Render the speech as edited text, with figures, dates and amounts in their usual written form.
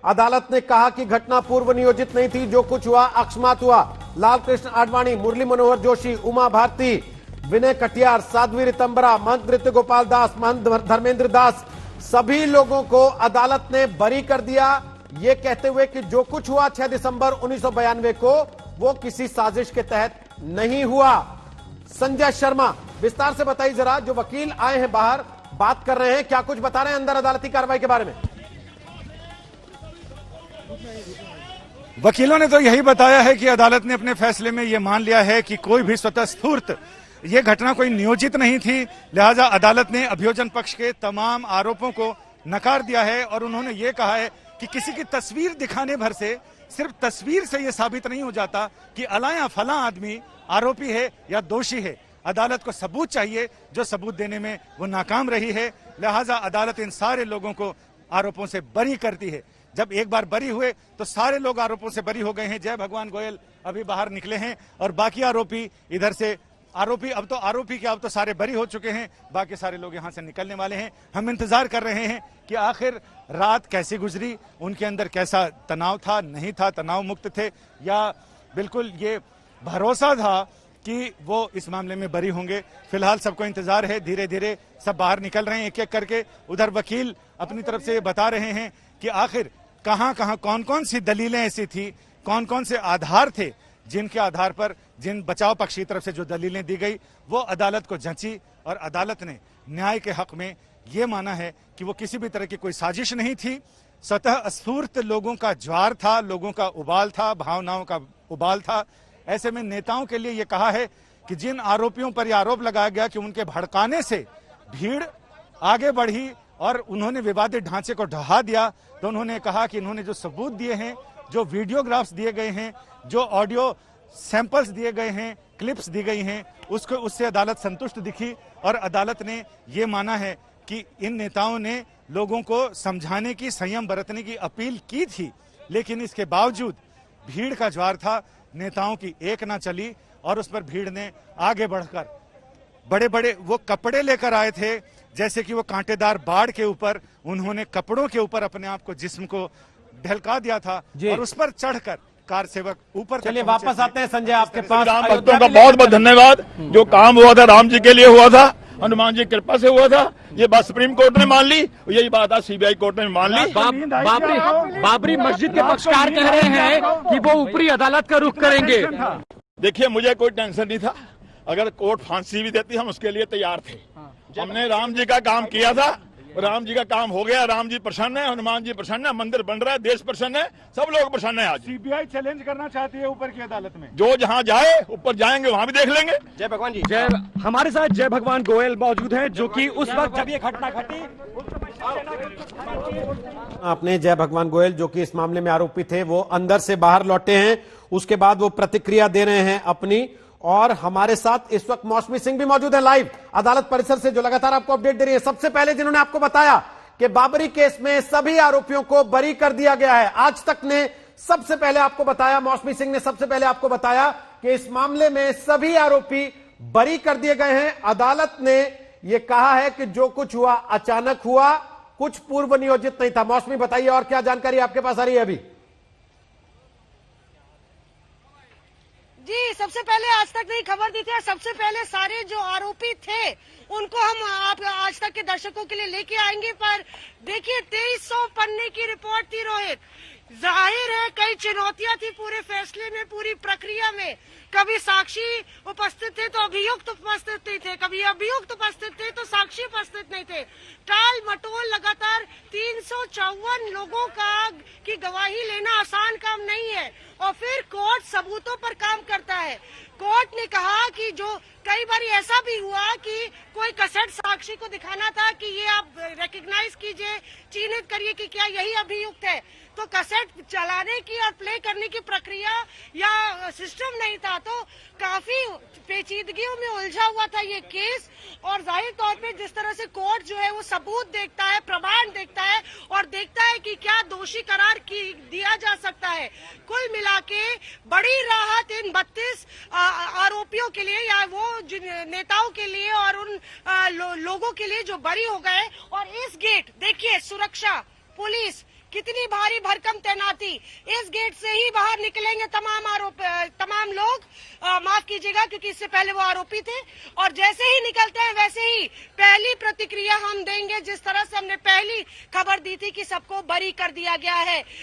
अदालत ने कहा कि घटना पूर्व नियोजित नहीं थी, जो कुछ हुआ अकस्मात हुआ। लालकृष्ण आडवाणी, मुरली मनोहर जोशी, उमा भारती, विनय कटियार, साध्वी रितंबरा, महंत नृत्य गोपाल दास, महंत धर्मेंद्र दास, सभी लोगों को अदालत ने बरी कर दिया, ये कहते हुए कि जो कुछ हुआ 6 दिसंबर 1992 को वो किसी साजिश के तहत नहीं हुआ। संजय शर्मा, विस्तार से बताइए जरा, जो वकील आए हैं बाहर बात कर रहे हैं, क्या कुछ बता रहे हैं अंदर अदालती कार्रवाई के बारे में? वकीलों ने तो यही बताया है कि अदालत ने अपने फैसले में यह मान लिया है कि कोई भी स्वतःस्फूर्त ये घटना कोई नियोजित नहीं थी, लिहाजा अदालत ने अभियोजन पक्ष के तमाम आरोपों को नकार दिया है और उन्होंने ये कहा है कि किसी की तस्वीर दिखाने भर से, सिर्फ तस्वीर से यह साबित नहीं हो जाता कि अलाया फला आदमी आरोपी है या दोषी है। अदालत को सबूत चाहिए, जो सबूत देने में वो नाकाम रही है, लिहाजा अदालत इन सारे लोगों को आरोपों से बरी करती है। जब एक बार बरी हुए तो सारे लोग आरोपों से बरी हो गए हैं। जय भगवान गोयल अभी बाहर निकले हैं और बाकी आरोपी इधर से अब तो सारे बरी हो चुके हैं, बाकी सारे लोग यहां से निकलने वाले हैं। हम इंतजार कर रहे हैं कि आखिर रात कैसी गुजरी, उनके अंदर कैसा तनाव था, नहीं था, तनाव मुक्त थे, या बिल्कुल ये भरोसा था कि वो इस मामले में बरी होंगे। फिलहाल सबको इंतजार है, धीरे धीरे सब बाहर निकल रहे हैं एक एक करके। उधर वकील अपनी तरफ से बता रहे हैं कि आखिर कहां कहां कौन कौन सी दलीलें ऐसी थी, कौन कौन से आधार थे जिनके आधार पर, जिन बचाव पक्ष की तरफ से जो दलीलें दी गई वो अदालत को जंची और अदालत ने न्याय के हक में ये माना है कि वो किसी भी तरह की कोई साजिश नहीं थी, स्वतः स्फूर्त लोगों का ज्वार था, लोगों का उबाल था, भावनाओं का उबाल था। ऐसे में नेताओं के लिए ये कहा है कि जिन आरोपियों पर यह आरोप लगाया गया कि उनके भड़काने से भीड़ आगे बढ़ी और उन्होंने विवादित ढांचे को ढहा दिया, तो उन्होंने कहा कि इन्होंने जो सबूत दिए हैं, जो वीडियोग्राफ्स दिए गए हैं, जो ऑडियो सैंपल्स दिए गए हैं, क्लिप्स दी गई हैं, उससे अदालत संतुष्ट दिखी और अदालत ने ये माना है कि इन नेताओं ने लोगों को समझाने की, संयम बरतने की अपील की थी, लेकिन इसके बावजूद भीड़ का ज्वार था, नेताओं की एक ना चली और उस पर भीड़ ने आगे बढ़कर बड़े बड़े वो कपड़े लेकर आए थे, जैसे कि वो कांटेदार बाढ़ के ऊपर उन्होंने कपड़ों के ऊपर अपने आप को, जिस्म को ढलका दिया था और उस पर चढ़कर कार सेवक ऊपर। चलिए वापस आते हैं संजय आपके पास। राम भक्तों का बहुत बहुत धन्यवाद। जो काम हुआ था राम जी के लिए हुआ था, हनुमान जी कृपा से हुआ था, ये बात सुप्रीम कोर्ट ने मान ली, यही बात आज सीबीआई कोर्ट ने मान ली। बाबरी मस्जिद के पक्षकार कह रहे हैं कि वो ऊपरी अदालत का रुख करेंगे। देखिए मुझे कोई टेंशन नहीं था, अगर कोर्ट फांसी भी देती हम उसके लिए तैयार थे। हमने राम जी का काम किया था, राम जी का काम हो गया, राम जी प्रसन्न है, हनुमान जी प्रसन्न है, मंदिर बन रहा है, देश प्रसन्न है, सब लोग प्रसन्न है। आज सीबीआई चैलेंज करना चाहती है ऊपर की अदालत में, जो जहां जाए ऊपर जाएंगे वहां भी देख लेंगे। जय भगवान जी। हमारे साथ जय भगवान गोयल मौजूद हैं, जो कि उस वक्त जब ये घटना घटी, आपने जय भगवान गोयल जो कि इस मामले में आरोपी थे, वो अंदर से बाहर लौटे हैं, उसके बाद वो प्रतिक्रिया दे रहे हैं अपनी। और हमारे साथ इस वक्त मौसमी सिंह भी मौजूद है लाइव अदालत परिसर से, जो लगातार आपको अपडेट दे रही है। सबसे पहले जिन्होंने आपको बताया कि बाबरी केस में सभी आरोपियों को बरी कर दिया गया है, आज तक ने सबसे पहले आपको बताया, मौसमी सिंह ने सबसे पहले आपको बताया कि इस मामले में सभी आरोपी बरी कर दिए गए हैं। अदालत ने यह कहा है कि जो कुछ हुआ अचानक हुआ, कुछ पूर्व नियोजित नहीं था। मौसमी बताइए और क्या जानकारी आपके पास आ रही है अभी? जी, सबसे पहले आज तक नहीं खबर दी थी, सबसे पहले सारे जो आरोपी थे उनको हम आप आज तक के दर्शकों के लिए लेके आएंगे। पर देखिए 2300 पन्ने की रिपोर्ट थी रोहित, जाहिर है कई चुनौतियां थी पूरे फैसले में, पूरी प्रक्रिया में। कभी साक्षी उपस्थित थे तो अभियुक्त उपस्थित नहीं थे, कभी अभियुक्त उपस्थित थे तो साक्षी उपस्थित नहीं थे। टाल मटोल लगातार 354 लोगों की गवाही लेना आसान काम नहीं है, और फिर कोर्ट सबूतों पर काम करता है। कोर्ट ने कहा कि जो कई बार ऐसा भी हुआ कि कोई कसट साक्षी को दिखाना था कि ये आप रिकॉग्नाइज कीजिए, चिन्हित करिए कि क्या यही अभियुक्त है, तो कसट चलाने की और प्ले करने की प्रक्रिया या सिस्टम नहीं था, तो काफी पेचीदगियों में उलझा हुआ था ये केस। और जाहिर तौर पे जिस तरह से कोर्ट जो है वो सबूत देखता है, प्रमाण देखता है और देखता है कि क्या दोषी करार दिया जा सकता है। कुल मिला के बड़ी राहत इन 32 आरोपियों के लिए या वो नेताओं के लिए और उन लोगों के लिए जो बरी हो गए। और इस गेट देखिए, सुरक्षा, पुलिस, कितनी भारी भरकम तैनाती। इस गेट से ही बाहर निकलेंगे तमाम लोग, माफ कीजिएगा क्योंकि इससे पहले वो आरोपी थे, और जैसे ही निकलते हैं वैसे ही पहली प्रतिक्रिया हम देंगे, जिस तरह से हमने पहली खबर दी थी कि सबको बरी कर दिया गया है।